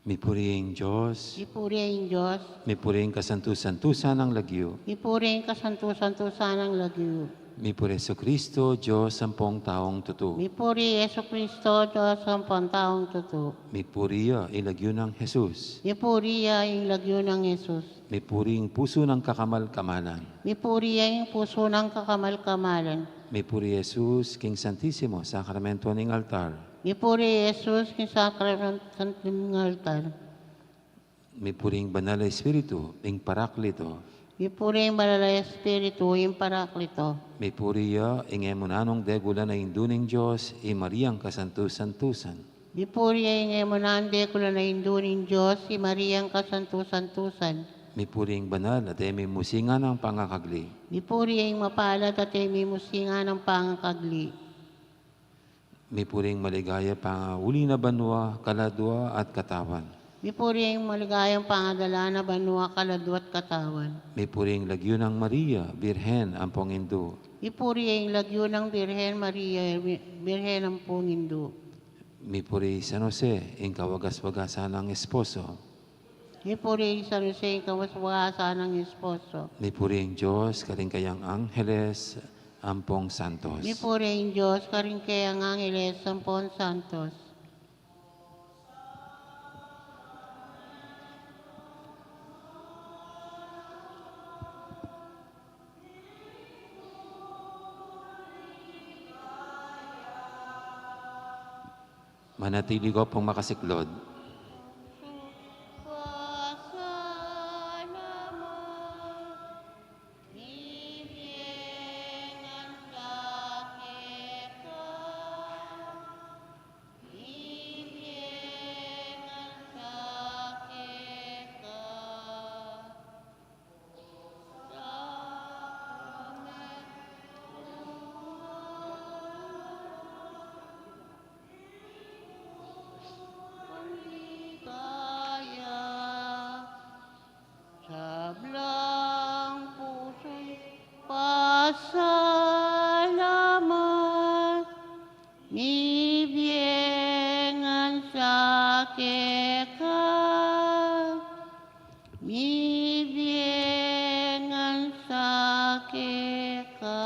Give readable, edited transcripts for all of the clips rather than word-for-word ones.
Mipuriing Diyos, Ipuriing Diyos, mipuriing kasantu-santusan ng lagyo, ipuriing kasantu-santusan ng lagyo. mipuri Jesu Kristo, Diyos sampung taong tutu. Mipuri Yesu Kristo, Diyos ang pantaong totoo. Mipuriya ilagyo ng Jesus. Mipuriya ang lagyo ng Yesus. Mipuring puso ng kakamal-kamalan. Mipuriya ang puso ng kakamal-kamalan. Mipuri Jesus, King Santissimo, sakramento ng altar. Mipuri Yesus ng sakramental ng altar. Mipuring banal na Espiritu, ing Paraklito. Mipuri ang banal na Espiritu, yung Paraklito. Mipuriya ing emunanong degula na induning Diyos, i Mariang kasantu-santusan. Mipuri ang emunande ko na naindunin Diyos, si Mariang kasantu-santusan. Mipuring banal at emi musingan ng pangakagli. Mipuri ang mapalad at musinga ng pangakagli. Mipuring maligaya pangawuli na banwa, kaladwa at katawan. Mipuri ang maligayang pangadala na banwa, kalado at katawan. Mipuring lagyo ng Maria, Birhen ang Pongindo. Mipuri ang lagyo ng Birhen Maria, Birhen ang Pungindo. Mipuri San Jose, ing kawagas-wagasan ng esposo. Mipuri San Jose ang kawas-wagasan ng esposo. Mipuring Diyos, karingkayang Angeles, ampong santos. Mipuri ang Diyos, karingkayang Angeles, Sampon Santos. Manatili ko pong makasiklod. Sablang puso'y pasalamat, nibiyengan sa keka, nibiyengan sa keka.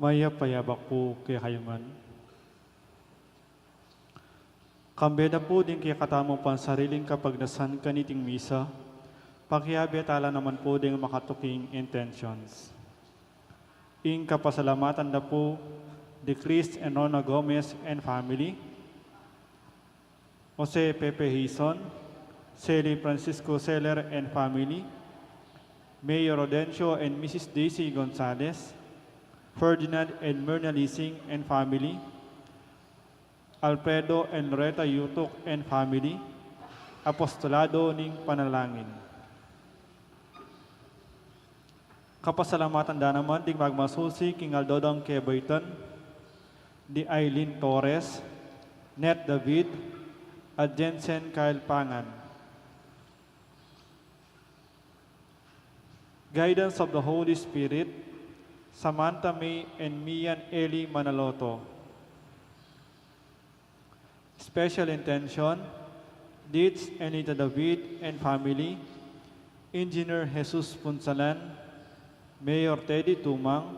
Maya payabak po kay kayuman. Kambeda po din kay katamo pan sariling kapagnasan kaniting misa, pakihabetala naman po din makatuking intentions. Ing kapasalamatan na po de Chris and Rona Gomez and family, Jose Pepe Hison, Sally Francisco Seller and family, Mayor Rodencio and Mrs. Daisy Gonzalez, Ferdinand and Myrna Lising and family, Alfredo and Loretta Yutok and family, Apostolado ning Panalangin. Kapasalamatan da naman ding magmasusi king Aldodong Kebayton, di Aileen Torres, Net David, at Jensen Kyle Pangan. Guidance of the Holy Spirit, Samantha May and Mian Eli Manaloto. Special intention, Deeds Anita David and family, Engineer Jesus Punsalan, Mayor Teddy Tumang,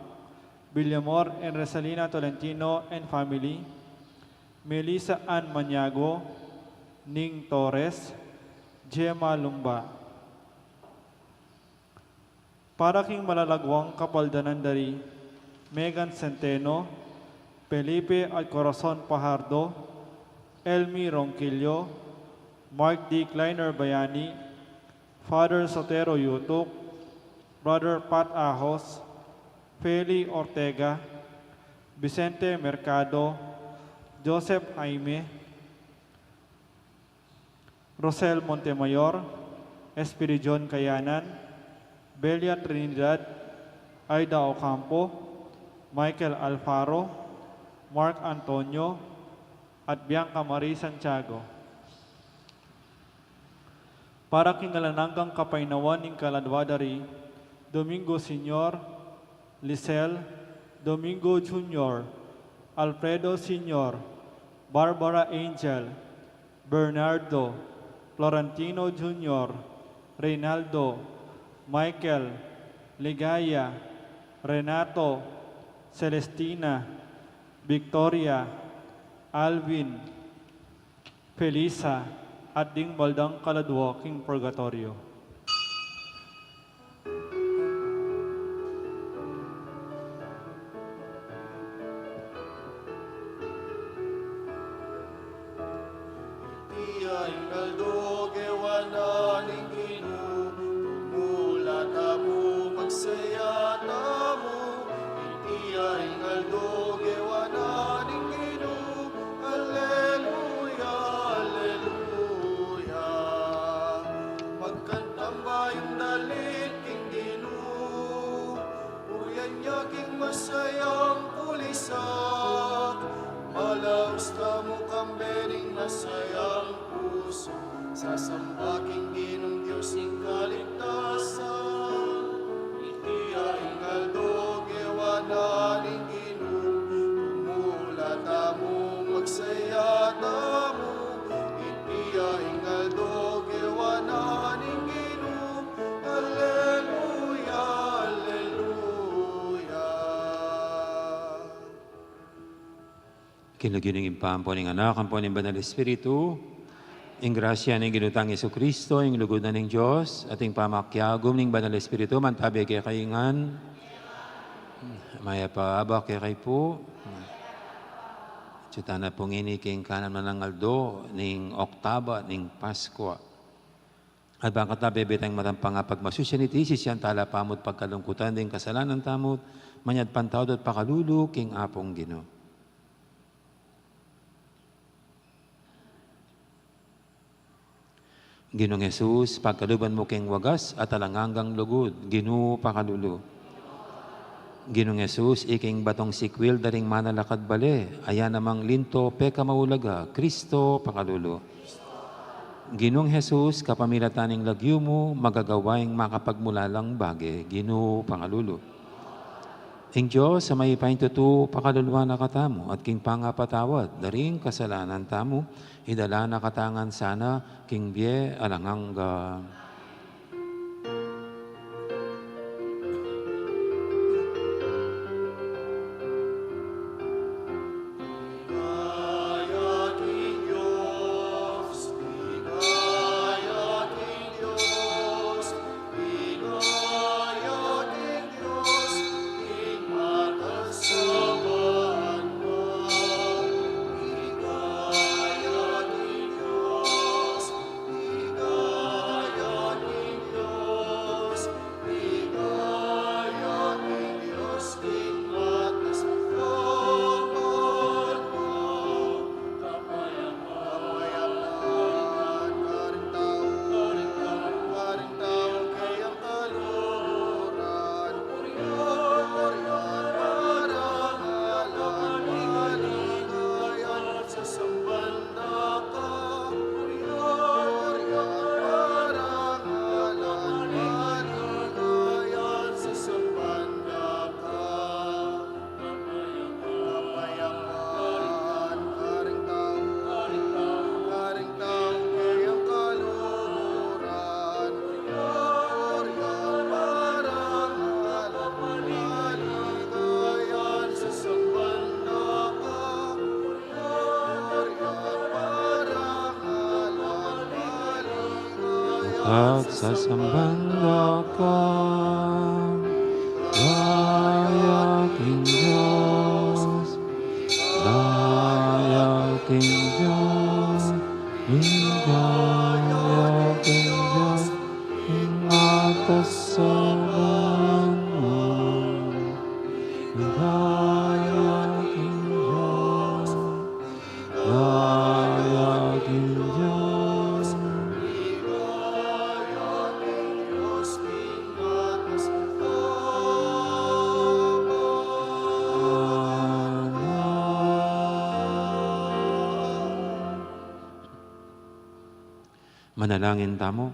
Villamor and Rosalina Tolentino and family, Melissa Ann Maniago, Ning Torres, Gemma Lumba. Para king malalagwang kapaldanan dari, Megan Centeno, Felipe at Corazon Pajardo, Elmi Ronquillo, Mark D. Kleiner Bayani, Father Sotero Yutuk, Brother Pat Ahos, Feli Ortega, Vicente Mercado, Joseph Jaime, Rosel Montemayor, Espiridion Kayanan, Belia Trinidad, Aida Ocampo, Michael Alfaro, Mark Antonio, at Bianca Marie Santiago. Para kingalananggang kapainawan ng kaladwadari, Domingo Senior, Lisel, Domingo Junior, Alfredo Senior, Barbara Angel, Bernardo, Florentino Junior, Reynaldo, Michael, Ligaya, Renato, Celestina, Victoria, Alvin, Felisa, at ding baldang kaladwa king purgatorio. Masayang pulisak, malaos tamo kambering nasayang puso, sasambaking ginong Diyos ng kaligtasan. Iti ay ngaldo gewana ng ginong, tumula tamo magsaya tamo. Iti ay ngaldo gewana ng ginong, Alleluia, Alleluia. Kinugining impampo ng anak, ang po ng Banal Espiritu, ing grasya ng ginutang Yesu Kristo, ing lugod na ng Diyos, ating pamakyagom ng Banal Espiritu, mantabi kay kaingan, maya paabak kay kay po, tsuta na pong iniking kanan manangaldo, ning Oktaba, ning Paskwa. At bang katabi betang matampang pagmasusya ni tisis yan tala pamot pagkalungkutan din kasalanan tamot, manyad pantawad at pakalulu king apong Ginoo. Ginong Jesus, pagkaluban mo king wagas at alanganggang lugod, Ginoo pakalulu. Ginong Jesus, iking batong sikwil daring manalakad bale, ayan namang linto peka maulaga, Kristo pakalulu. Ginong Jesus, kapamilataning lagyo mo, magagawaing makapagmulalang bage, Ginoo pakalulu. Ing Diyos, sa may paintutu, pakaluluwa na katamo, at king pangapatawad, daring kasalanan tamo, idala na katangan sana, king bie alangangga. sasambanda ka, dayaking Diyos, dayaking Diyos, dayaking Diyos, ingatas sa mo, dayaking Diyos, dayaking Diyos. Manalangin tamo.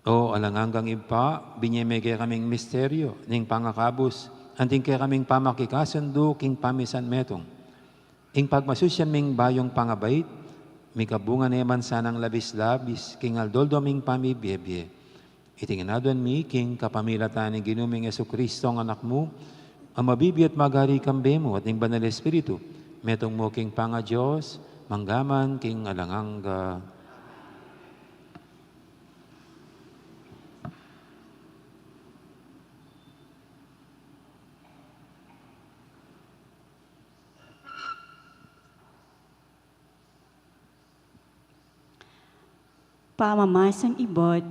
O alanganggang ipa, binyemege kaming misteryo, ning pangakabus, anting kaya kaming pamakikasundo, king pamisan metong. Ing pagmasusyan ming bayong pangabait, may kabungan eman sanang labis-labis, king aldoldo ming pamibiyebye. Itinginadon mi, king kapamilatan ni ginuming Jesucristo ang anak mo, ang mabibi at magari kambe mo at ing banal espiritu, metong mo king panga Diyos, manggaman king alangangga. Pamamasang ibot,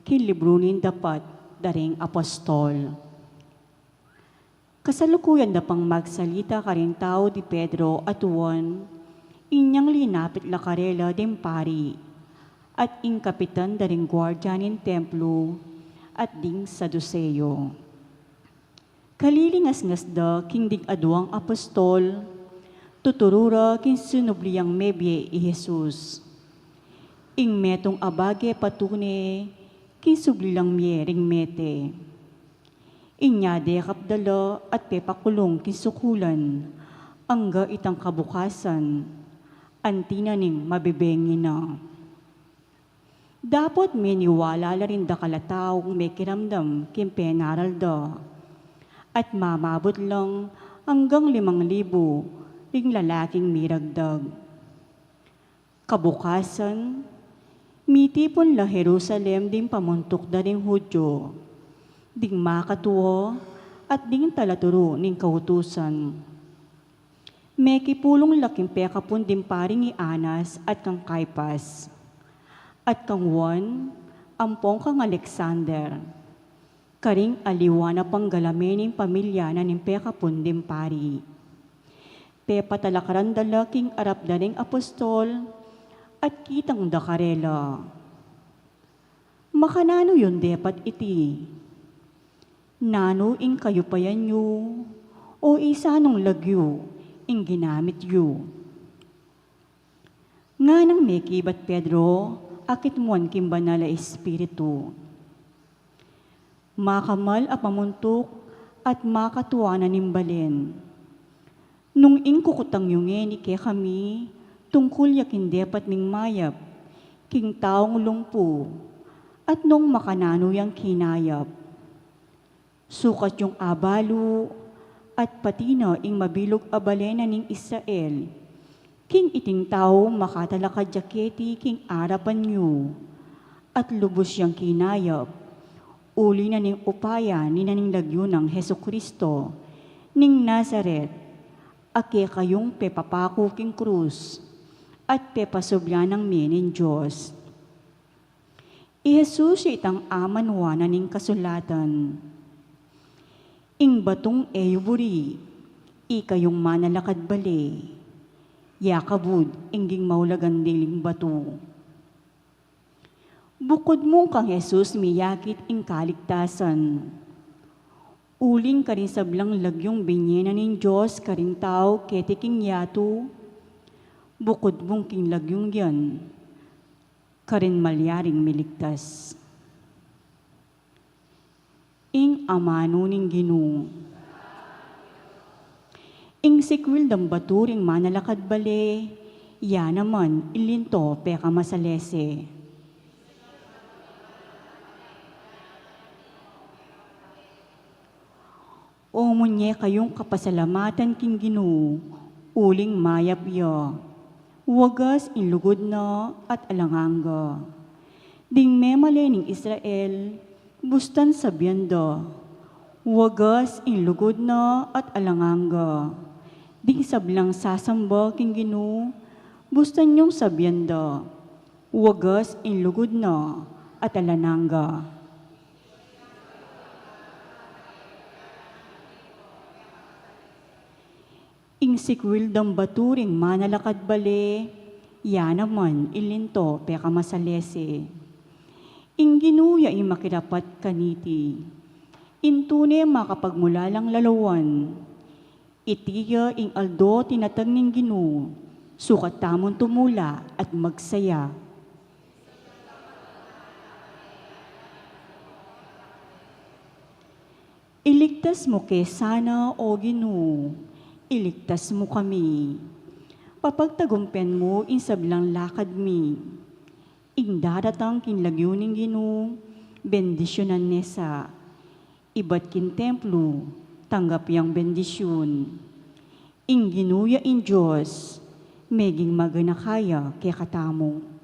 kilibrunin dapat daring apostol. Kasalukuyan na pang magsalita ka rin tao di Pedro at Juan, inyang linapit la karela din pari, at ing kapitan daring gwardya nin templo, at ding Saduceo. Kalilingas-ngas da king dig aduang apostol, tuturura king sinubliyang mebye i Jesus. Ing metong abage patune, kisublilang miering mete. Inyade kapdala at pepakulong kisukulan, angga itang kabukasan, antinaning mabibengin na. Dapat meniwala la rin da kalataong may kiramdam kimpenaral da, at mamabot lang hanggang 5,000 ring lalaking miragdag. Kabukasan, mitipon la Jerusalem din pamuntok da ring Hudyo, ding makatuo at ding talaturo ning kautusan. May kipulong laking pekapon din paring Anas at kang Caipas, at kang Juan, ampong kang Alexander, karing aliwa na panggalamin ning pamilya na ning pekapon din pari. Pepatalakaran dalaking arap da ring apostol, at kitang dakarela. Makanano yun dapat iti? Nano ing kayo payan yu, o isa nung lagyo, ing ginamit yu. Nga nang mekibat Pedro, akit muan kimbanala espiritu. Makamal a pamuntok at makatuwa na nimbalin. Nung ing kukutang yungin ike kami, tungkol yakin dapat ming mayap, king taong lumpo, at nung makanano yang kinayap. Sukat yung abalo, at pati na ing mabilog abalena ning Israel, king iting tao makatalakad jaketi king arapan nyo, at lubos yang kinayap, uli na ning upaya ni naning lagyo ng Jesucristo, ning Nazaret, ake kayong pepapako king krus, at pepasubyan ng minin Diyos. I Jesus itang amanwa na ning kasulatan. Ing batong eyuburi, ikayong manalakad bali, yakabud ingging maulagan diling bato. Bukod mo kang Jesus miyakit ing kaligtasan. Uling karin sablang lagyong binyena ning Diyos karin tao ketiking yato, bukod mong kinlagyong yan, karin malyaring miligtas. Ing amano ning Ginoo. Ing sikwil dam baturing manalakad bale, ya naman ilinto peka masalese. O munye kayong kapasalamatan king Ginoo, uling mayap ya. wagas inlugod na at alanganga. Ding memale ning Israel, bustan sabyanda, wagas inlugod na at alanganga. Ding sablang sasamba king Ginoo, bustan niyong sabyanda, wagas inlugod na at alananga. Ing sikwil dam baturing manalakad bale, ya naman ilinto peka masalese. Ing ginuya ing makirapat kaniti, intune makapagmulalang lalawan, itiya ing aldo tinatag ning Ginoo, sukat tamon tumula at magsaya. Iligtas mo kesana o Ginoo, iligtas mo kami. Papagtagumpen mo in sablang lakad mi. Ing dadatang kinlagyo ning Ginoo, bendisyonan nesa. Ibat kin templo, tanggap yang bendisyon. Ing ginuya in Diyos, meging maganakaya kay katamo.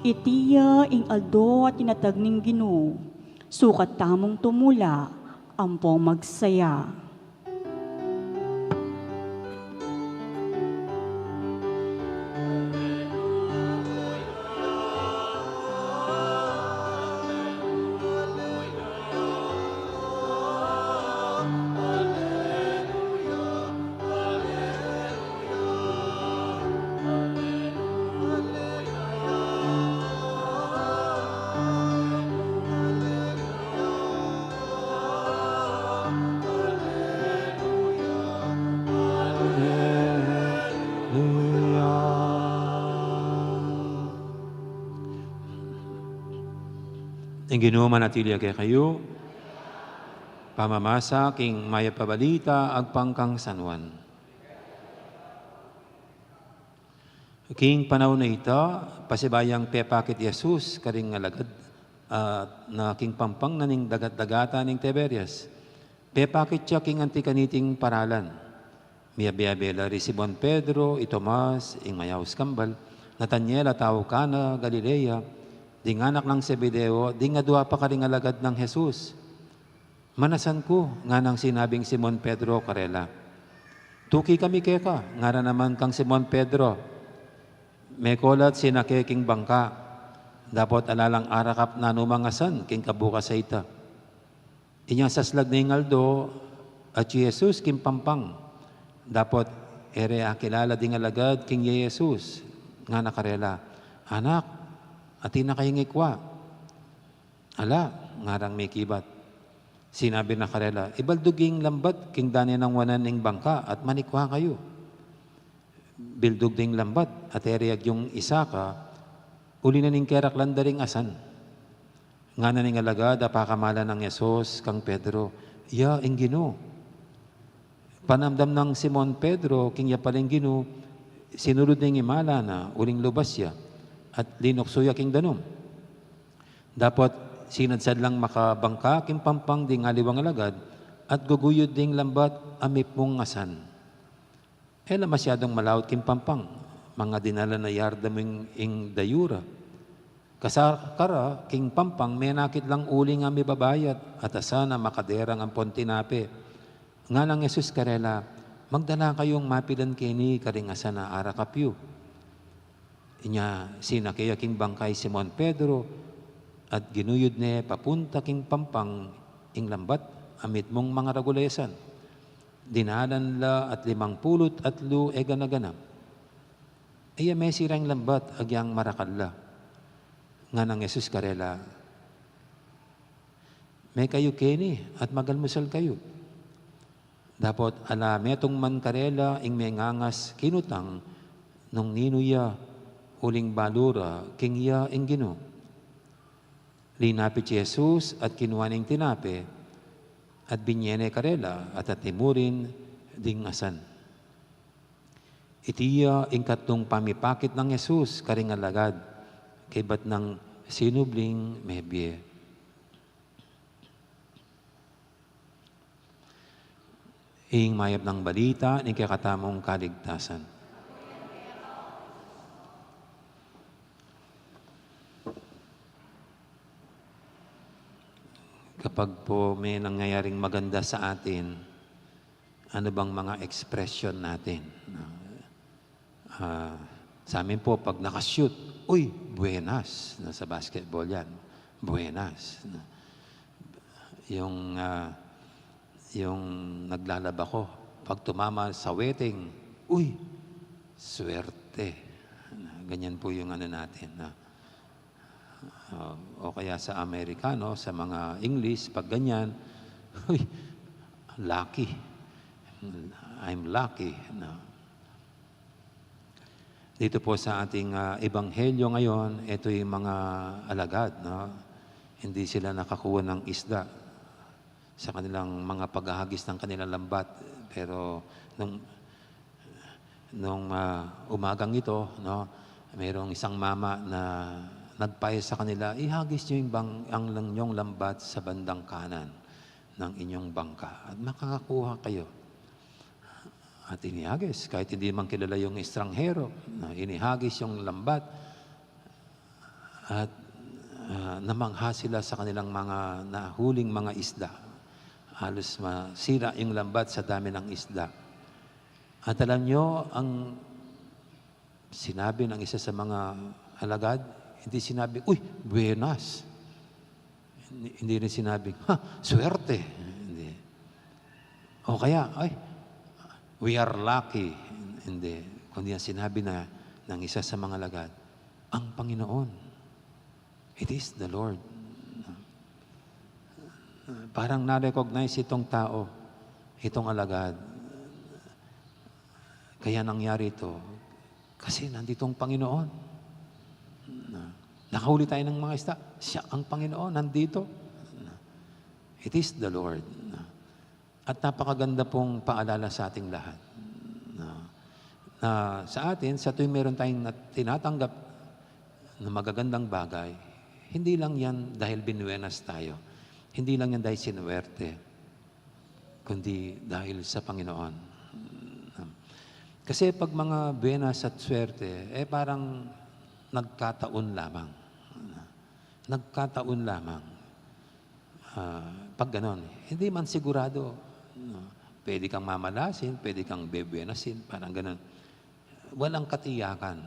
Itiya ing aldo at tinatag ning Ginoo, sukat tamong tumula, ampong magsaya. Ang Ginoo manatili kay kayo, pamamasa king maya pabalita agpangkang sanwan. King panahon na ita, pasibayang pepakit Jesus, karing alagad, na king pampang na ning dagat-dagata ning Tiberias. Pepakit siya king antikaniting paralan. Miyabiabela ri Simon Pedro, Tomas, ing mayaws kambal, Nathaniel at tao Cana, Galilea, ding anak ng Zebedeo, ding adwa pa karing alagad ng Jesus. Manasan ko, nga nang sinabing Simon Pedro karela. Tuki kami keka, nga na naman kang Simon Pedro. May kolat sinake king bangka. Dapat alalang arakap na numangasan king kabukas sa ita. Inyang saslag na ingaldo at si Jesus king pampang. Dapat ere akilala ding alagad king Jesus nga nakarela. Anak, ati na kayong ikwa. Ala, ngarang may kibat. Sinabi na karela, ibalduging lambat king dani ng wanan ng bangka at manikwa kayo. Bildug ding lambat at eriyag yung isa ka, uli na ning kerak landaring asan. Nga na ning alagad, apakamala ng Yesus kang Pedro, ya ing Ginoo. Panamdam ng Simon Pedro, king ya paling Ginoo, sinulod ning imala na uling lubas siya at linoksuya king danom. Dapat sinadsad lang makabangka king pampang ding aliwang alagad at guguyod ding lambat amip mong asan. Ela masyadong malawot king pampang, mga dinala na yarda mong ing dayura. Kasakara king pampang may nakit lang uling nga may babayat at asana makaderang ang pontinape. Nga ng Jesus karela, magdala kayong mapidan kini karingasan na arakapyo. Inya sinakaya king bangkay Simon Pedro at ginuyod ne papunta king pampang ing lambat amit mong mga ragulesan. Dinalan la at 50 at lu eganaganap. Iya may sirang lambat agyang marakal la. nga ng Jesus karela, may kayo kini at magalmusal kayo. Dapat alametong man karela ing may ngangas kinutang nung ninuya uling balura king iya ing Ginoo. Linapit si Jesus at kinuhaning tinape at binyene karela at atimurin ding asan. Itiya ing katong pamipakit ng Jesus karing alagad kay bat ng sinubling mebye. Ing mayap ng balita ng kakatamong kaligtasan. Kapag po may nangyayaring maganda sa atin, ano bang mga expression natin? Sa amin po, pag nakashoot, uy, buenas. Sa basketball yan, buenas. Yung naglalaba ko, pag tumama sa wedding, uy, swerte. Ganyan po yung ano natin. O kaya sa Amerikano, sa mga English, pag ganyan, uy, lucky. I'm lucky. Dito po sa ating ebanghelyo ngayon, ito yung mga alagad. Hindi sila nakakuha ng isda sa kanilang mga paghahagis ng kanilang lambat. Pero nung umagang ito, mayroong isang mama na nagpayo sa kanila, ihagis nyo ang inyong lambat sa bandang kanan ng inyong bangka at makakakuha kayo. At inihagis, kahit hindi man kilala yung estranghero, inihagis yung lambat at namangha sila sa kanilang mga nahuling mga isda. Halos masira yung lambat sa dami ng isda. At alam nyo, ang sinabi ng isa sa mga alagad, hindi sinabi, uy, buenas. Hindi rin sinabi, swerte. Hindi. O kaya, ay, we are lucky. Hindi. Kundi ang sinabi ng isa sa mga alagad, ang Panginoon. It is the Lord. Parang na-recognize itong tao, itong alagad. Kaya nangyari ito, kasi nandito ang Panginoon. Nakahuli tayo ng mga isda, siya ang Panginoon, nandito. It is the Lord. At napakaganda pong paalala sa ating lahat. Na sa atin, sa tuwing meron tayong tinatanggap na magagandang bagay, hindi lang yan dahil binuenas tayo. Hindi lang yan dahil sinuwerte, kundi dahil sa Panginoon. Kasi pag mga buenas at swerte, parang nagkataon lamang. Nagkataon lamang. Pag ganon, hindi man sigurado. Pwede kang mamalasin, pwede kang bebuenasin, parang ganon. Walang katiyakan.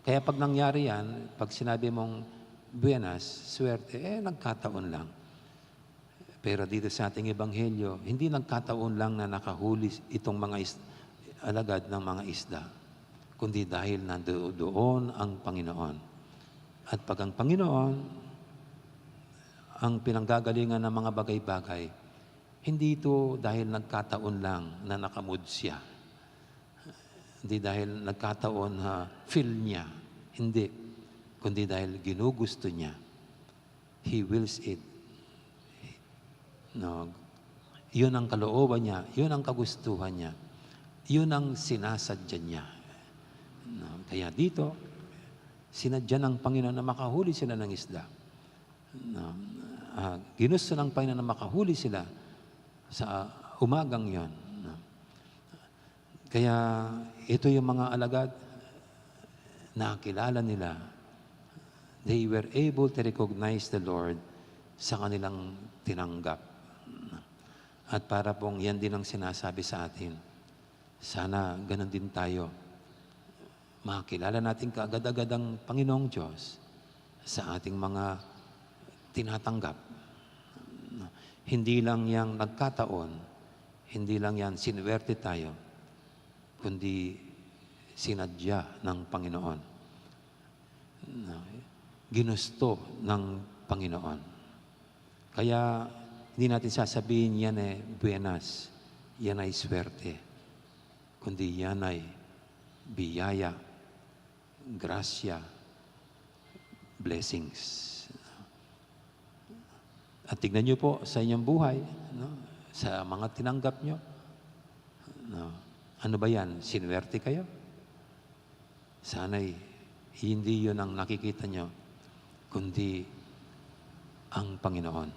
Kaya pag nangyari yan, pag sinabi mong buenas, swerte, nagkataon lang. Pero dito sa ating ebanghelyo, hindi nagkataon lang na nakahuli itong mga alagad ng mga isda, kundi dahil nandoon ang Panginoon. At pag ang Panginoon, ang pinanggagalingan ng mga bagay-bagay, hindi ito dahil nagkataon lang na nakamud siya. Hindi dahil nagkataon na feel niya. Hindi. Kundi dahil ginugusto niya. He wills it. Yun ang kalooban niya. Yun ang kagustuhan niya. Yun ang sinasadya niya. Kaya dito, sinadya ng Panginoon na makahuli sila ng isda. Ginusto ng Panginoon na makahuli sila sa umagang yon. Kaya ito yung mga alagad na kilala nila. They were able to recognize the Lord sa kanilang tinanggap. At para pong yan din ang sinasabi sa atin. Sana ganun din tayo. Makilala natin kaagad-agad ang Panginoong Diyos sa ating mga tinatanggap. Hindi lang yang nagkataon, hindi lang yan sinuwerte tayo, kundi sinadya ng Panginoon. ginusto ng Panginoon. Kaya hindi natin sasabihin yan buenas, yan ay swerte, kundi yan ay biyaya, grasya, blessings. At tignan niyo po sa inyong buhay, no? Sa mga tinanggap niyo, no? Ano ba yan? Sinuwerte kayo? Sana'y hindi yun ang nakikita niyo, kundi ang Panginoon.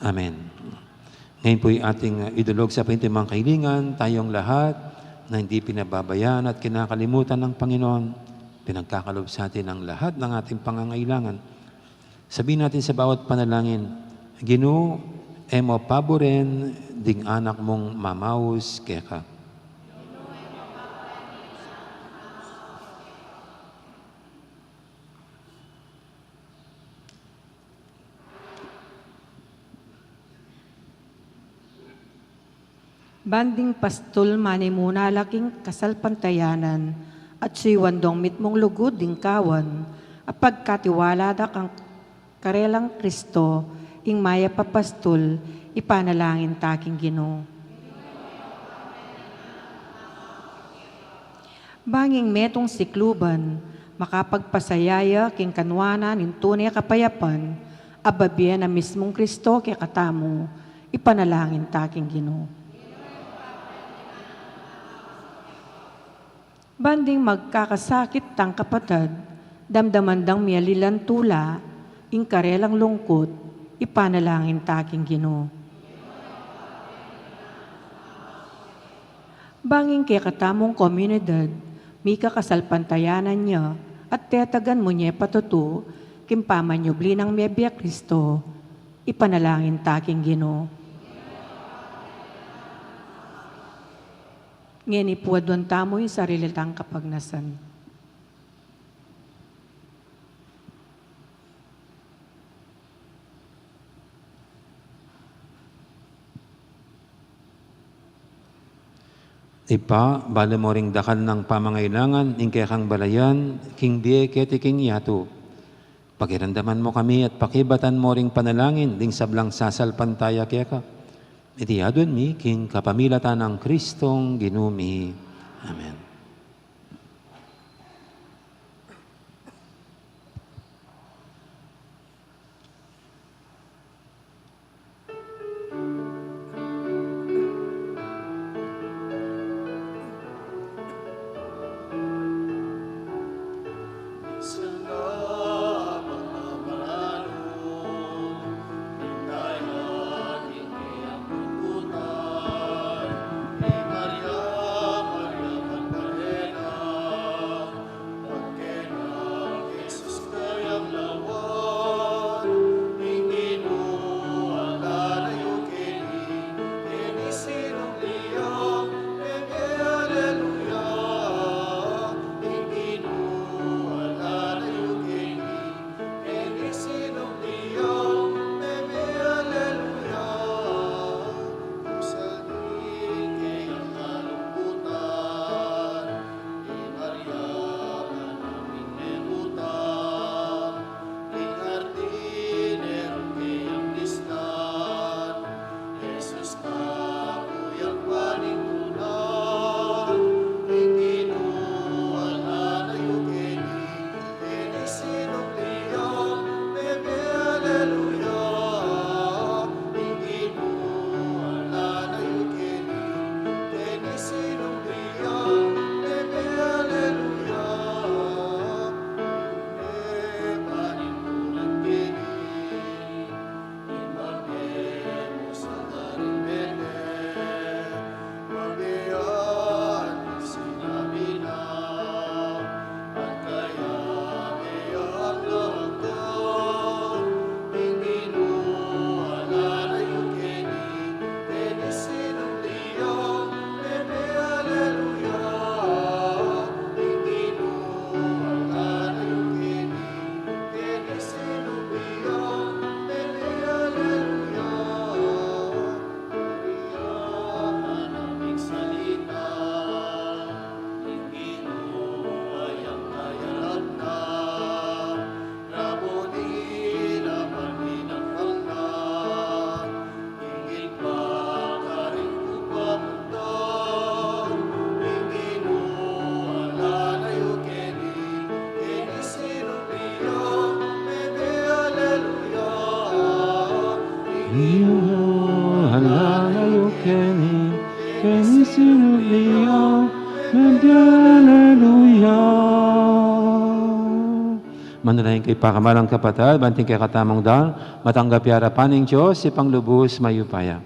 Amen. Ngayon po'y ating idulog sa pintimang kahilingan, tayong lahat na hindi pinababayaan at kinakalimutan ng Panginoon, pinagkakalob sa atin ang lahat ng ating pangangailangan. Sabihin natin sa bawat panalangin, Ginoo, emo paboren, ding anak mong mamaus keka. Banding pastol manimuna laking kasalpantayanan at siwandong mitmong lugod ding kawan at pagkatiwala da kang karelang Kristo ing maya papastol ipanalangin taking Ginoo. Banging metong sikluban makapagpasayaya king kanwana nin tunay kapayapan ababian na mismong Kristo kay katamo ipanalangin taking Ginoo. Banding magkakasakit tang kapatad, damdaman dang mialilan tula, ing karelang lungkot, ipanalangin taking Ginoo. Banging kay katamong komunidad, may kakasalpantayanan niya, at tetagan mo niya patuto, kimpamanyubli ng Mebya Kristo, ipanalangin taking Ginoo. Ngayon ipuadwan tamo yung sarili tang kapagnasan. Ipa, bala mo ring dakal ng pamangailangan, ingkay kang balayan, king die keti king yato. Pakiramdaman mo kami at pakibatan mo ring panalangin, ding sablang sasalpantaya kaya ka. Iti adon mi, king kapamilatan ng Kristong ginumi. Amen. Maria, Maria, Hallelujah, Kenny sinulio, Hallelujah. Manalangin kay pakamalang kapatid, banting kay katamong daan, matanggap yara paning Diyos, si panglubos mayupaya.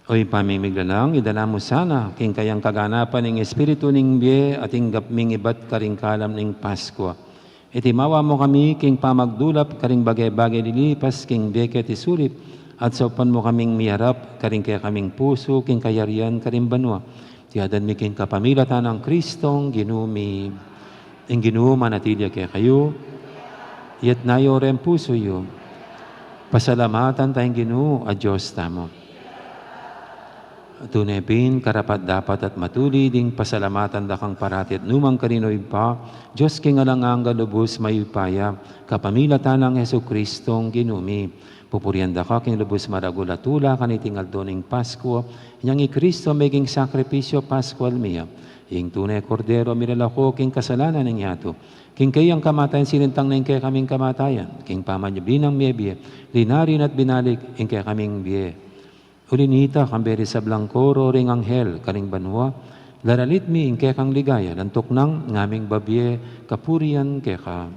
Oy pamimigla lang, idala mo sana, king kayang kaganapan ng Espiritu ning biye at ingapming ibat karing kalam ning Pasko. Itimawa mo kami, king pamagdulap, karing bagay-bagay lilipas, king beket isulip, at saupan mo kaming miharap, karing kaya kaming puso, king kayarian, karing banwa. Tiyadan mi king kapamilatan ng Kristong ginumi. Ing ginuma manatilya kaya kayo, yet nayo rin puso yo. Pasalamatan tayong ginu, a Diyos tamo. Tunepin, karapat dapat at matuli ding pasalamatan dakang parati at numang karinoy pa, Diyos king alanganga lubos mayupaya, kapamilatan ng Heso Kristong ginumi. Pupurian da ka king lubos maragulatula kanitingal doning Pasko, inyang i Kristo meging sakripisyo Pascual miya. Ing tunay kordero miralako king kasalanan ng yato. King kayang kamatayan sinintang na kaya kaming kamatayan. King pamanyabinang miyebye, linarin at binalik ing kaya kaming biye. Ulinita kamberi sa blangkoro ring anghel karing banwa, laralit mi ingke kang ligaya, lantok nang ngaming babye, kapurian keka.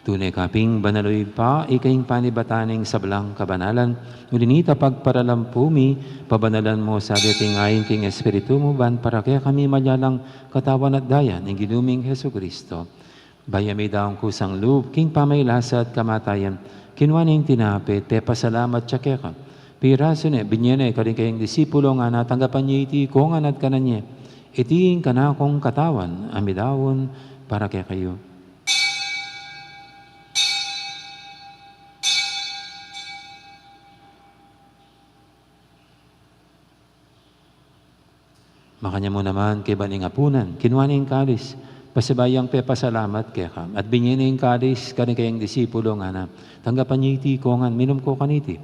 Tunay kaping banaloy pa, ikaing panibataning sablang kabanalan, ulinita pagparalampumi, pabanalan mo sa dating ayin king Espiritu mo ban, para kaya kami malyalang katawan at dayan ng ginuming Heso Kristo. Bayami daong kusang loob, king pamaylasa at kamatayan, kinwaning tinapit, te pasalamat siya kaya ka. Piraso ne, binyene, karing kayong disipulo nga natanggapan niya iti ko nga nat kananye, iting kanakong katawan, amidawon, para kaya kayo. Makanya mo naman kay baning apunan, kinwaning kalis, pasibayang pe pasalamat kaya ka. At binyining kalis, kaning kayang disipulo nga na, tanggapan niya iti kongan, minum ko kaniti.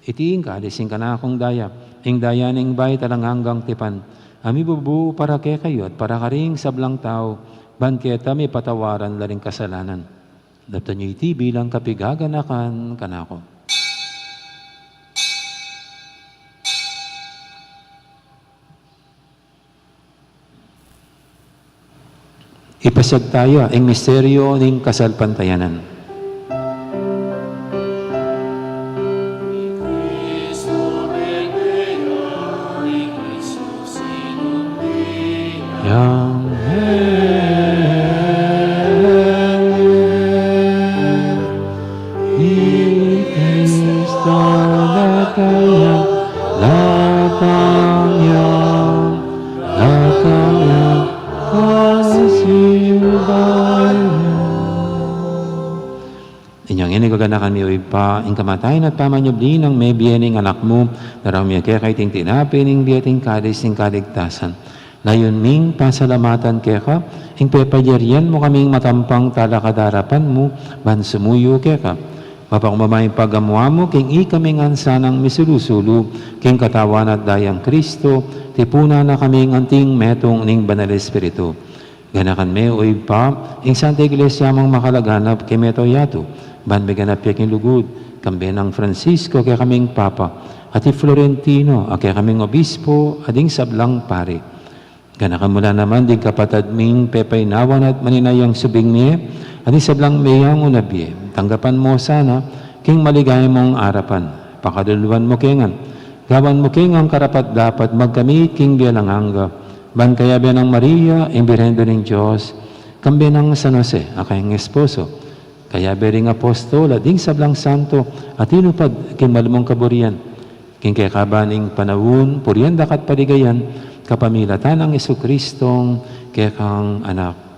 Itiing kalis, ing kanakong daya, ing daya ning bay talang hanggang tipan. Ami bubu para kaya kayo at para karing sablang tao, ban kaya tami patawaran laring kasalanan. Daptan niyo iti bilang kapigaganakan kanako. Ipasag tayo ang misteryo ng kasalpantayanan. Yang Kristo latang Yang inigagana kami o ipa, ing kamatayan at pamanyubli ng may biyening anak mo, darami kaya kay ting tinapin, ing biyating kadis, ing kaligtasan. Layon ming pasalamatan kaya ka, ing pepayarian mo kaming matampang talakadarapan mo, ban sumuyo kaya ka. Mapakumamay pagamuha mo, king ikaming ansanang misulusulu, king katawan at dayang Kristo, tipuna na kaming anting metong ning banal espiritu. Ganakan me o ipa, ing Santa Iglesia mong makalaganap kay meto yato, ban biganap yaking lugod, kambe ng Francisco kaya kaming Papa, at Florentino, kaya kaming Obispo, ading sablang pare. Ganakan mula naman din kapatad ming pepaynawan at maninayang subing niya, at sablang mayang unabye. Tanggapan mo sana, king maligay mong arapan, pakaduluan mo kengan, gawan mo kengang karapat dapat magkamit king bialanganga, ban kaya biya ng Maria, imbirendo ng Diyos, kambe ng San Jose, akayang esposo, kaya bering apostol, ading sablang santo, at inupad king malumong kaburian, king kaya kabaning panawun, purian dakat paligayan, kapamilatan ng Jesucristong kaya kang anak.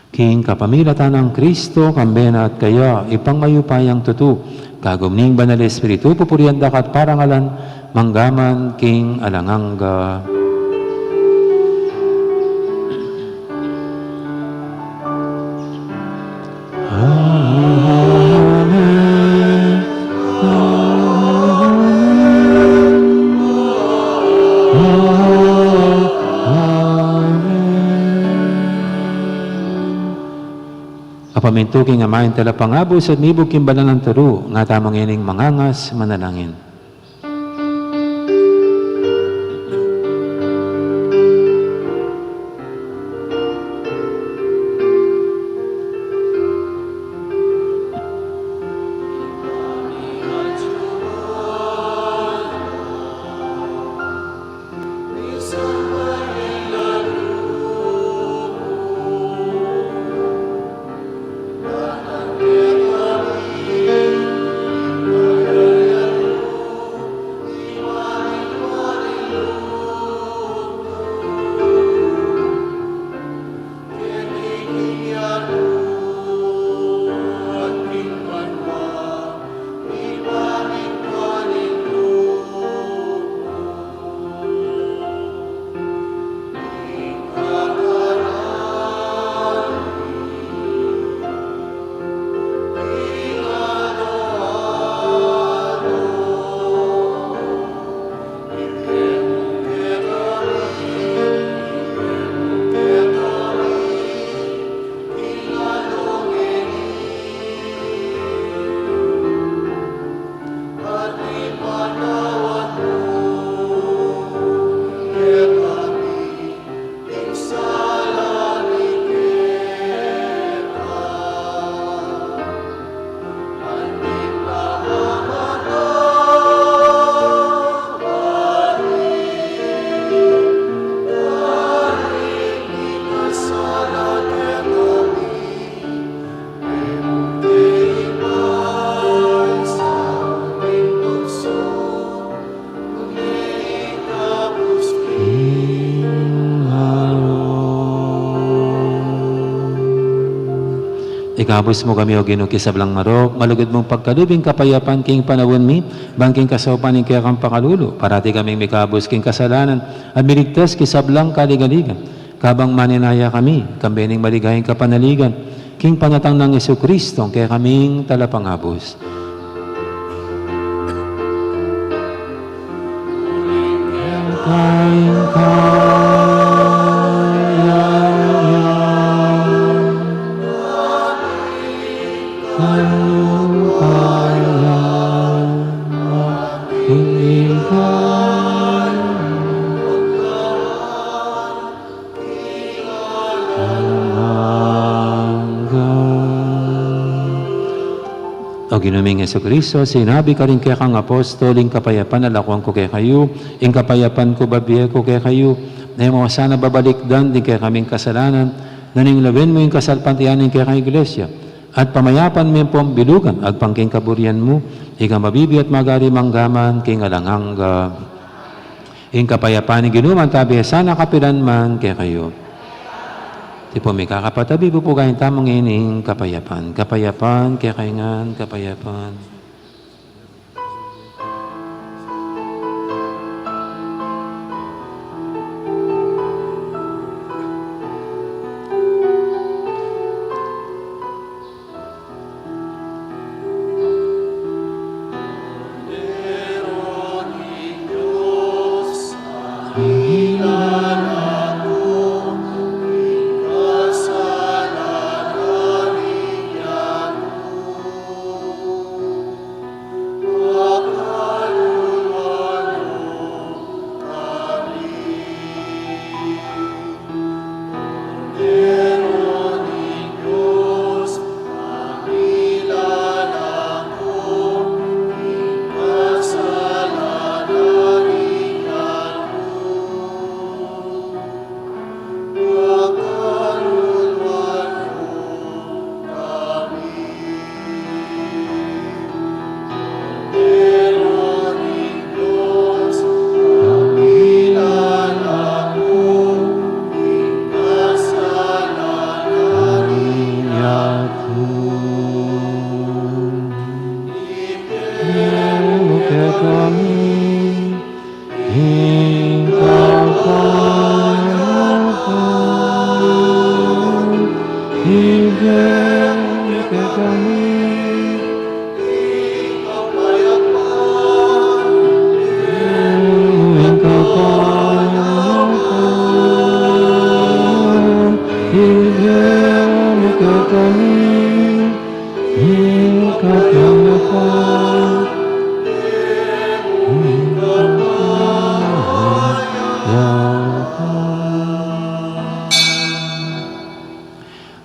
King kapamilatan ng Kristo, kambena at kaya, ipangmayupayang tutu, kagumning banal espiritu, pupurian dakat parangalan, manggaman king alanganga. Apamintuking amain talapangabo sa nibog kimbalan ng turu, nga tamang ining mangangas manalangin. Ikabos mo kami o ginukisablang marok, malugod mong pagkalubing kapayapan king panawon mi, bangking kasawapan ning kaya kang pakalulo, parati kaming mikabos king kasalanan, at miligtas kisablang kaligaligan. Kabang maninaya kami, kambening maligayang kapanaligan, king panatang ng Jesucristo, kaya kaming talapangabos. O ginuming Jesucristo, sinabi ka rin kaya kang apostol, ing kapayapan alakuan ko kaya kayo, ing kapayapan ko babiye ko kaya kayo, na mo sana babalikdan din kaya kaming kasalanan, naning lawin mo yung kasalpantianin kaya kang iglesia, at pamayapan mo yung pambilugan, agpangking kaburian mo, ika mabibi at magari manggaman, king alanganga, ing kapayapan ni ginuman tabi, sana kapilan man kaya kayo. Ti po may kakapatabi po kayong tamang ining kapayapan. Kapayapan, kaya kaingan, kapayapan.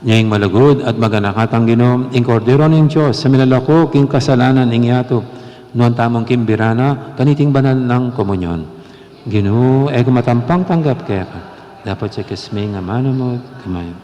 Ngayong malagod at maganakatang ginom, ing kordero ng Diyos, sa minalako, king kasalanan, ing yato, noon tamang kimbirana, kaniting banal ng komunyon. Ginoo, ego matampang tanggap kaya ka. Dapat sa kisming nga manamod, kamay.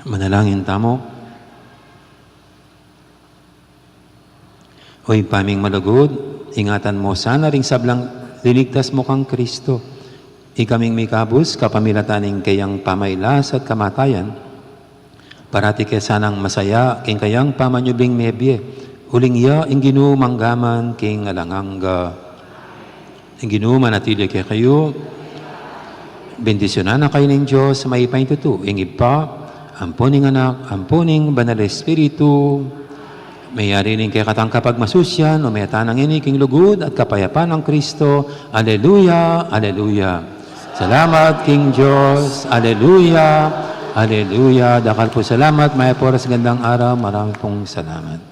Manalangin tamo. Hoy paming malugod, ingatan mo sana ring sablang liligtas mo kang Kristo. Ikaming mikabus, kapamilataning kayang pamaylas at kamatayan. Parati kaya sanang masaya, king kayang pamanyubing mebye. Uling iya, inginu manggaman, king alanganga. Inginu manatili kaya kayo. Bendisyonan na kayo ng Diyos, may paintutu. Ingib pa, ampuning anak, ampuning banal espiritu. Mayari rin kaya katang kapag masusyan, o may tanang iniking lugod at kapayapaan ng Kristo. Aleluya, aleluya. Salamat, King Diyos. Aleluya, aleluya. Dakal po salamat. May poras gandang araw. Marami pong salamat.